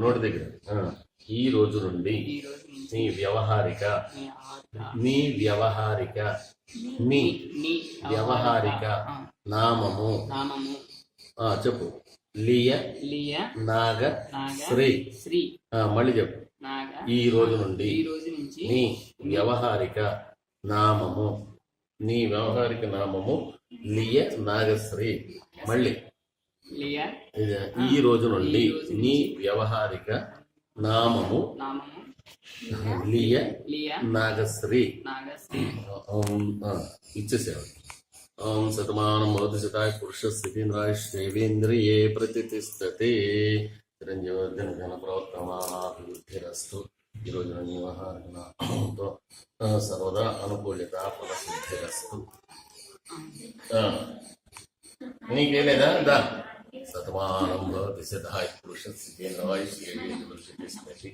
నోటి దగ్గర ఈ రోజు నుండి నీ వ్యవహారిక నీ వ్యవహారిక నీ వ్యవహారిక నామము చెప్పు లియ నాగ శ్రీ మళ్ళీ చెప్పు ఈ రోజు నుండి నీ వ్యవహారిక నామము లియ నాగశ్రీ మళ్ళీ ఈ రోజు నుండి నీ వ్యవహారిక నామము లియ నాగశ్రీ ఇచ్చేసాడు. ఓం శతమానం భవతి శతాయ పురుష స్థితింద్రాయ శ్రేవేంద్రియే ప్రతిష్టతే చిరంజీవర్ధన ఘన ప్రవర్తమానాభివృద్ధిరస్తు. ఈరోజు వ్యవహారిక నామంతో సర్వదా అనుకూలిత ఫలసిద్ధిరస్తు. నీకే లేదా దా శతమానం భవతి శతాయ పురుష స్థితింద్రాయ శ్రేవేంద్రియే ప్రతిష్టతే.